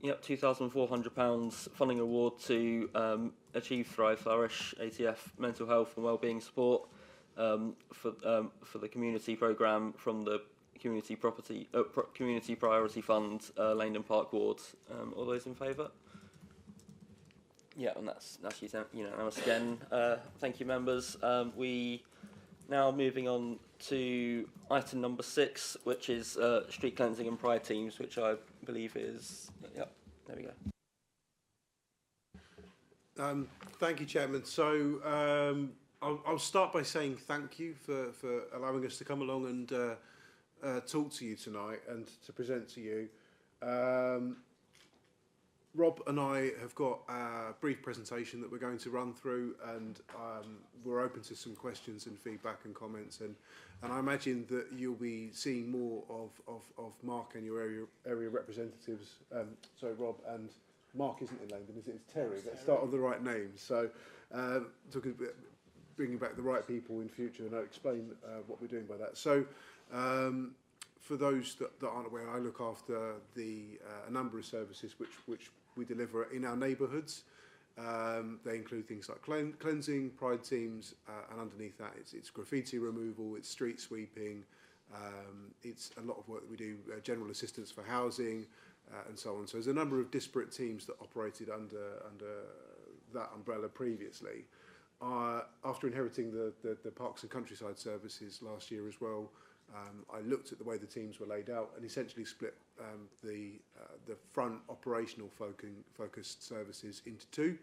Speaker 1: yep, £2,400 funding award to Achieve, Thrive, Flourish ATF mental health and wellbeing support. For the community programme from the Community Priority Fund, Laindon Park Ward. All those in favour? Yeah, and that's unanimous again. Thank you, members. We now moving on to item number 6, which is street cleansing and pride teams, which I believe is there we go.
Speaker 8: Thank you, Chairman. So. I'll start by saying thank you for allowing us to come along and talk to you tonight and to present to you. Rob and I have got a brief presentation that we're going to run through, and we're open to some questions and feedback and comments. And I imagine that you'll be seeing more of Mark and your area representatives. Sorry, Rob, and Mark isn't in Laindon, is it? It's Terry. Let's start on the right name. So talking about bringing back the right people in future, and I'll explain what we're doing by that. So for those that aren't aware, I look after a number of services which we deliver in our neighbourhoods. They include things like cleansing, pride teams, and underneath that it's graffiti removal, it's street sweeping, it's a lot of work that we do, general assistance for housing, and so on. So there's a number of disparate teams that operated under that umbrella previously. After inheriting the Parks and Countryside services last year as well, I looked at the way the teams were laid out and essentially split the front operational focused services into two.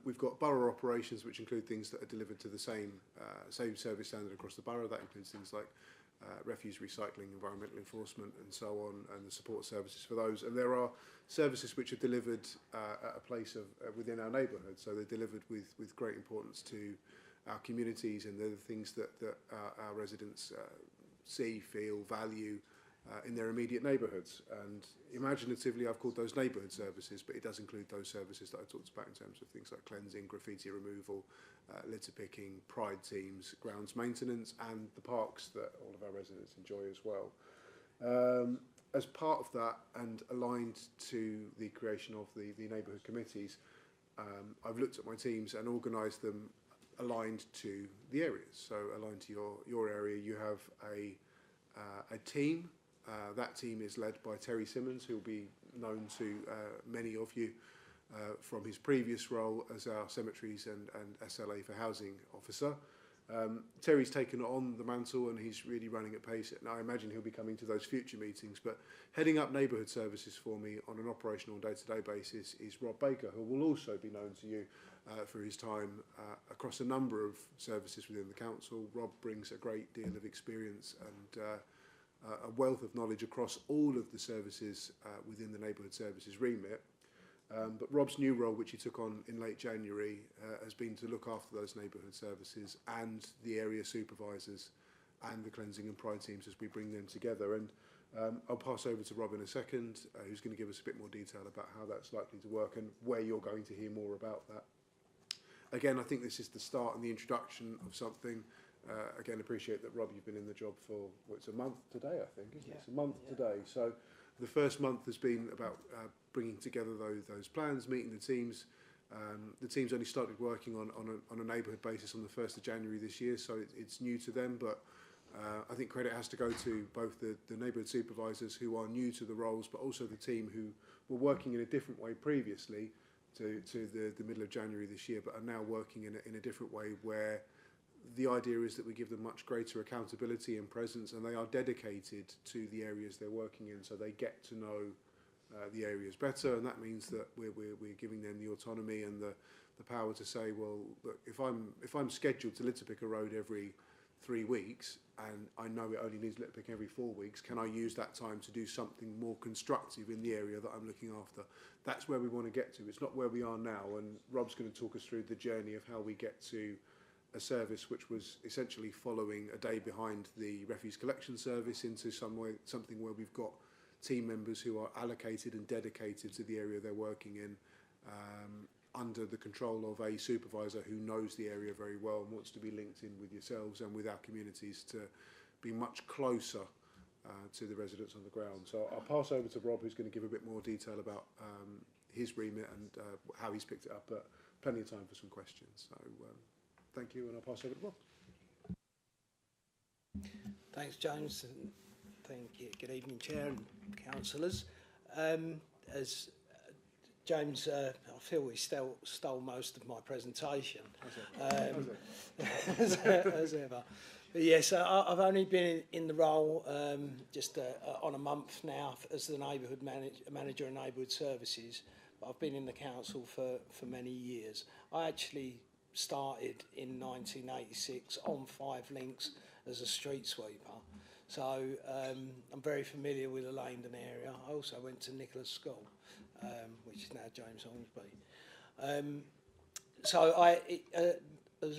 Speaker 8: We've got borough operations, which include things that are delivered to the same service standard across the borough. That includes things like refuse recycling, environmental enforcement, and so on, and the support services for those. And there are services which are delivered at a place within our neighbourhood, so they're delivered with great importance to our communities, and they're the things that our residents see, feel, value in their immediate neighbourhoods. And imaginatively, I've called those neighbourhood services, but it does include those services that I talked about in terms of things like cleansing, graffiti removal, litter picking, pride teams, grounds maintenance, and the parks that all of our residents enjoy as well. As part of that, and aligned to the creation of the neighbourhood committees, I've looked at my teams and organised them aligned to the areas. So aligned to your area, you have a team. That team is led by Terry Simmons, who will be known to many of you from his previous role as our cemeteries and SLA for housing officer. Terry's taken on the mantle and he's really running at pace. And I imagine he'll be coming to those future meetings. But heading up neighbourhood services for me on an operational day-to-day basis is Rob Baker, who will also be known to you for his time across a number of services within the council. Rob brings a great deal of experience and a wealth of knowledge across all of the services within the neighbourhood services remit. But Rob's new role, which he took on in late January, has been to look after those neighbourhood services and the area supervisors and the cleansing and pride teams as we bring them together. And I'll pass over to Rob in a second, who's going to give us a bit more detail about how that's likely to work and where you're going to hear more about that. Again, I think this is the start and the introduction of something. Again, appreciate that, Rob, you've been in the job for, well, it's a month today, I think, isn't it? It's a month today. So the first month has been about bringing together those plans, meeting the teams. The teams only started working on a neighbourhood basis on the 1st of January this year, so it's new to them. But I think credit has to go to both the neighbourhood supervisors who are new to the roles, but also the team who were working in a different way previously to the middle of January this year, but are now working in a different way, where the idea is that we give them much greater accountability and presence, and they are dedicated to the areas they're working in, so they get to know the areas better, and that means that we're giving them the autonomy and the power to say, well, look, if I'm scheduled to litter pick a road every 3 weeks, and I know it only needs litter picking every 4 weeks, can I use that time to do something more constructive in the area that I'm looking after? That's where we want to get to. It's not where we are now, and Rob's going to talk us through the journey of how we get to a service which was essentially following a day behind the refuse collection service into something where we've got team members who are allocated and dedicated to the area they're working in, under the control of a supervisor who knows the area very well and wants to be linked in with yourselves and with our communities to be much closer to the residents on the ground. So I'll pass over to Rob, who's going to give a bit more detail about his remit and how he's picked it up, but plenty of time for some questions. So thank you, and I'll pass over to Rob.
Speaker 9: Thanks, James, and thank you. Good evening, Chair and councillors. As James, I feel he stole most of my presentation, as ever. But yes, I've only been in the role just on a month now as the neighbourhood manager of neighbourhood services. But I've been in the council for many years. I actually started in 1986 on 5 Links as a street sweeper. So I'm very familiar with the Laindon area. I also went to Nicholas School, which is now James Hornsby.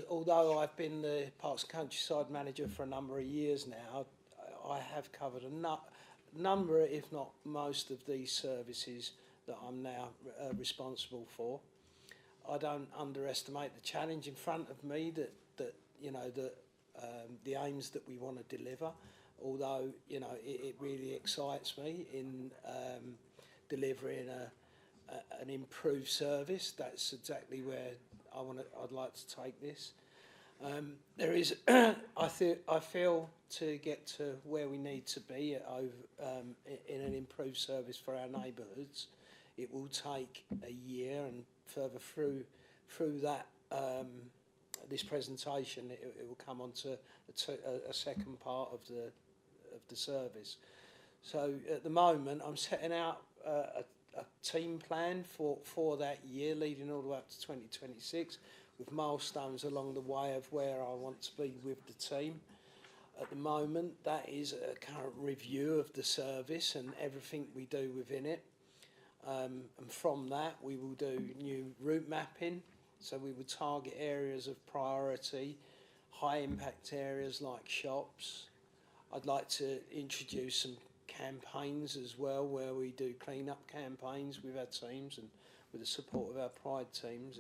Speaker 9: Although I've been the Parks and Countryside manager for a number of years now, I have covered a number, if not most, of these services that I'm now responsible for. I don't underestimate the challenge in front of me that the aims that we want to deliver. Although it really excites me in delivering an improved service. That's exactly where I'd like to take this. There is, I feel, to get to where we need to be in an improved service for our neighbourhoods, it will take a year, and further through that this presentation, it will come on to a second part of the service. So at the moment, I'm setting out a team plan for that year, leading all the way up to 2026, with milestones along the way of where I want to be with the team. At the moment, that is a current review of the service and everything we do within it. And from that, we will do new route mapping. So we will target areas of priority, high impact areas like shops. I'd like to introduce some campaigns as well, where we do clean-up campaigns with our teams and with the support of our Pride teams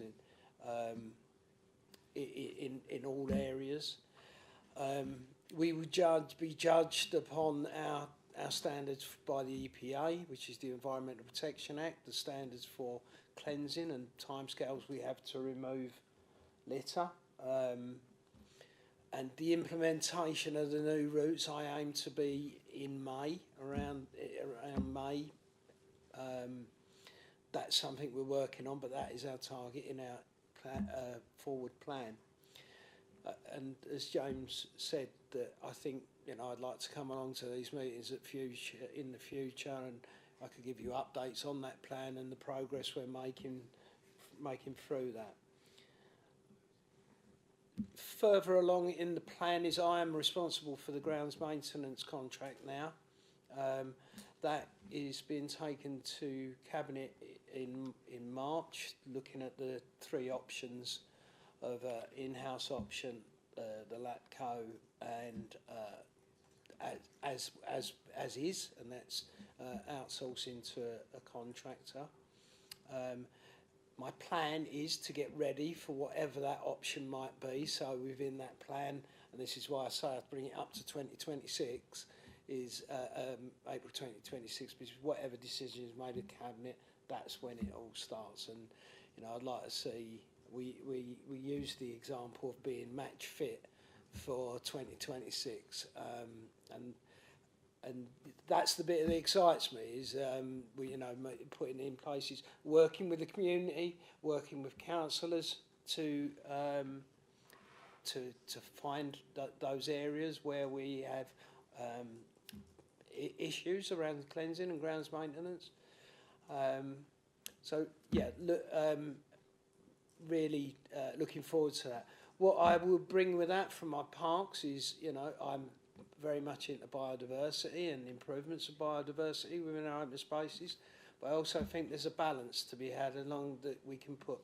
Speaker 9: in all areas. We would be judged upon our standards by the EPA, which is the Environmental Protection Act, the standards for cleansing and timescales we have to remove litter. And the implementation of the new routes, I aim to be in May, around May. That's something we're working on, but that is our target in our forward plan. And as James said, that I think I'd like to come along to these meetings in the future, and I could give you updates on that plan and the progress we're making through that. Further along in the plan is I am responsible for the grounds maintenance contract now. That is being taken to Cabinet in March, looking at the 3 options of in-house option, the LATCO, and as is, and that's outsourcing to a contractor. My plan is to get ready for whatever that option might be. So within that plan, and this is why I say I'd bring it up to 2026, is April 2026, because whatever decision is made at Cabinet, that's when it all starts. And I'd like to see, we use the example of being match fit for 2026, and that's the bit that excites me, is putting in places, working with the community, working with councillors to find those areas where we have issues around cleansing and grounds maintenance. So yeah, really looking forward to that. what I would bring with that from my parks is, you know, I'm very much into biodiversity and improvements of biodiversity within our open spaces, but I also think there's a balance to be had along that we can put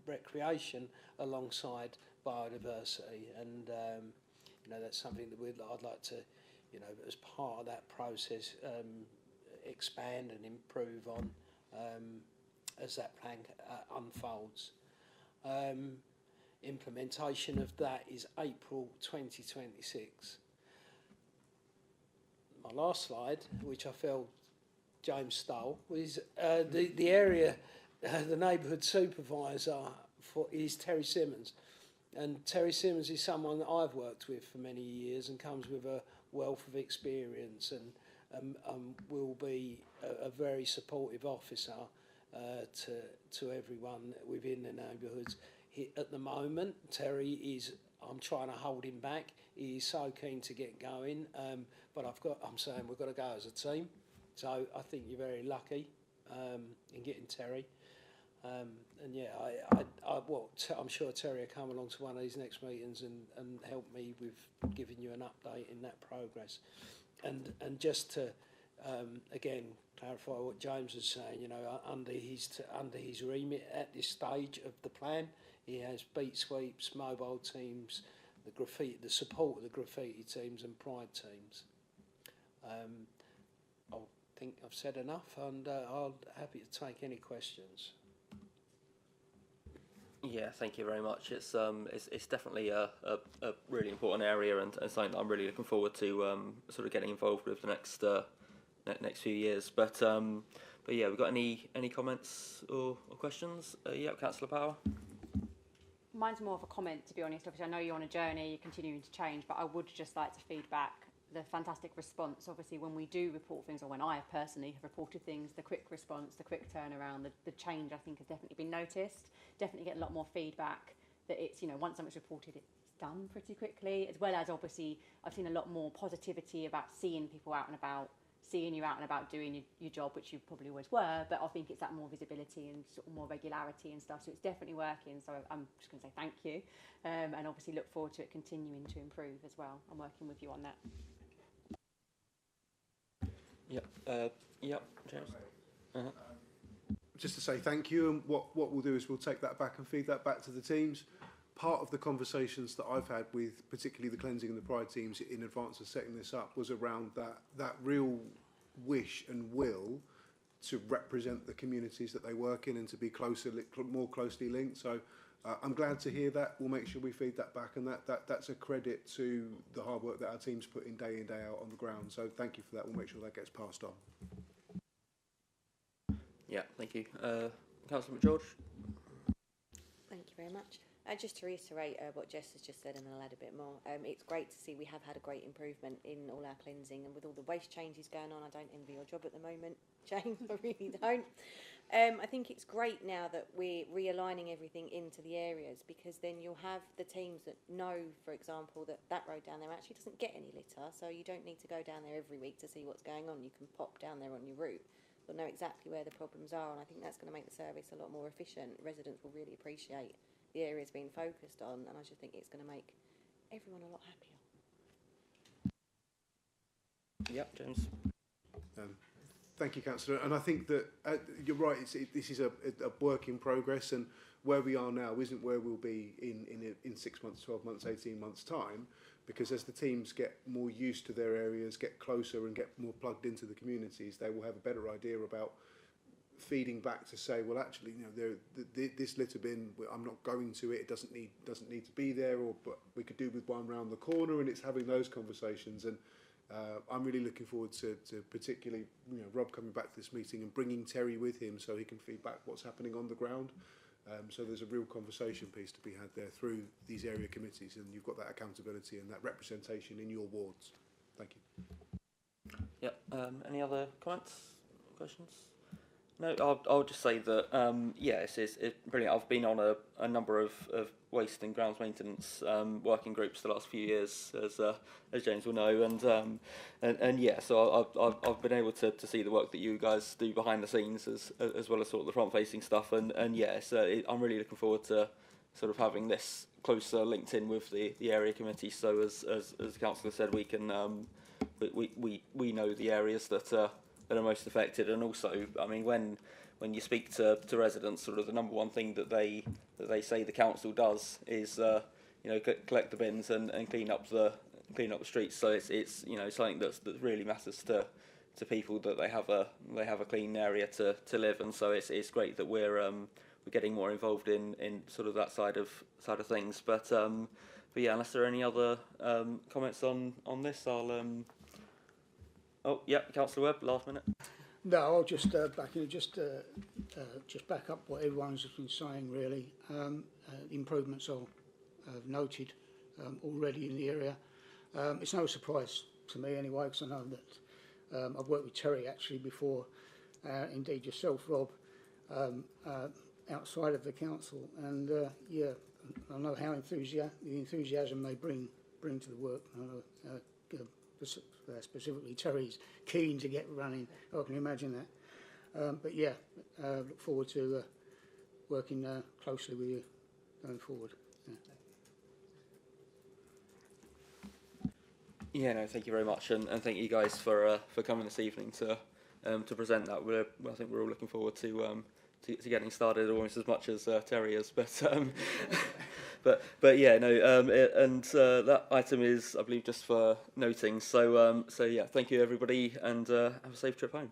Speaker 9: recreation alongside biodiversity, and you know, that's something that I'd like to, you know, as part of that process, expand and improve on as that plan unfolds. Implementation of that is April 2026. My last slide, which I felt James stole, was the area, the neighbourhood supervisor is Terry Simmons. And Terry Simmons is someone that I've worked with for many years and comes with a wealth of experience, and will be a very supportive officer to everyone within the neighbourhoods. At the moment, Terry is, I'm trying to hold him back. He is so keen to get going, but I'm saying we've got to go as a team. So I think you're very lucky in getting Terry. And yeah, I'm sure Terry will come along to one of these next meetings and help me with giving you an update in that progress. And just to again clarify what James was saying, you know, under his remit at this stage of the plan, he has beat sweeps, mobile teams, the support of the graffiti teams and pride teams. I think I've said enough, and I'll happy to take any questions.
Speaker 1: Yeah, thank you very much. It's definitely a really important area, and something that I'm really looking forward to sort of getting involved with the next few years. But yeah, we've got any comments or questions? Yeah, Councillor Power.
Speaker 5: Mine's more of a comment, to be honest. Obviously, I know you're on a journey, you're continuing to change, but I would just like to feed back the fantastic response. Obviously, when we do report things, or when I personally have reported things, the quick response, the quick turnaround, the change, I think, has definitely been noticed. Definitely get a lot more feedback that it's, you know, once something's reported, it's done pretty quickly, as well as obviously I've seen a lot more positivity about seeing people out and about, seeing you out and about doing your job, which you probably always were, but I think it's that more visibility and sort of more regularity and stuff, so it's definitely working. So I'm just going to say thank you, and obviously look forward to it continuing to improve as well. I'm working with you on that. Yep, James.
Speaker 8: Just to say thank you, and what we'll do is we'll take that back and feed that back to the teams. Part of the conversations that I've had with particularly the cleansing and the pride teams in advance of setting this up was around that real wish and will to represent the communities that they work in and to be more closely linked. So I'm glad to hear that. We'll make sure we feed that back, and that's a credit to the hard work that our teams put in day out on the ground. So thank you for that. We'll make sure that gets passed on.
Speaker 1: Yeah, thank you. Councillor McGeorge.
Speaker 4: Thank you very much. Just to reiterate what Jess has just said, and I'll add a bit more, it's great to see we have had a great improvement in all our cleansing, and with all the waste changes going on, I don't envy your job at the moment, James, I really don't. I think it's great now that we're realigning everything into the areas, because then you'll have the teams that know, for example, that road down there actually doesn't get any litter, so you don't need to go down there every week to see what's going on. You can pop down there on your route. You'll know exactly where the problems are, and I think that's going to make the service a lot more efficient. Residents will really appreciate the areas being focused on, and I just think it's going to make everyone a lot happier.
Speaker 1: Yep, James.
Speaker 8: Thank you, Councillor. And I think that you're right. This is a work in progress, and where we are now isn't where we'll be in 6 months, 12 months, 18 months' time. Because as the teams get more used to their areas, get closer, and get more plugged into the communities, they will have a better idea about feeding back to say, well, actually, you know, this litter bin, I'm not going to it. It doesn't need to be there, but we could do with one round the corner. And it's having those conversations, and I'm really looking forward to particularly, you know, Rob coming back to this meeting and bringing Terry with him so he can feed back what's happening on the ground. So there's a real conversation piece to be had there through these area committees, and you've got that accountability and that representation in your wards. Thank you.
Speaker 1: Yep. Any other comments, questions? No, I'll just say that yeah, it's brilliant. I've been on a number of waste and grounds maintenance working groups the last few years, as James will know, and yeah, so I've been able to see the work that you guys do behind the scenes as well as sort of the front facing stuff, and yeah, so I'm really looking forward to sort of having this closer linked in with the area committee. So as the councillor said, we can we know the areas that are most affected, and also, I mean, when you speak to residents, sort of the number one thing that they say the council does is collect the bins and clean up the streets. So it's something that really matters to people, that they have a clean area to live, and so it's great that we're getting more involved in sort of that side of things. But yeah, unless there are any other comments on this, I'll oh yeah, Councillor Webb, last minute.
Speaker 6: No, I'll just just back up what everyone's been saying. Really, improvements are noted already in the area. It's no surprise to me anyway, because I know that I've worked with Terry actually before, indeed yourself, Rob, outside of the council, and yeah, I know how the enthusiasm they bring to the work. I know, specifically, Terry's keen to get running. I can imagine that. But yeah, look forward to working closely with you going forward.
Speaker 1: Yeah, no, thank you very much, and thank you guys for coming this evening to present that. I think we're all looking forward to getting started almost as much as Terry is, but yeah, no, and that item is, I believe, just for noting. So yeah, thank you everybody, and have a safe trip home.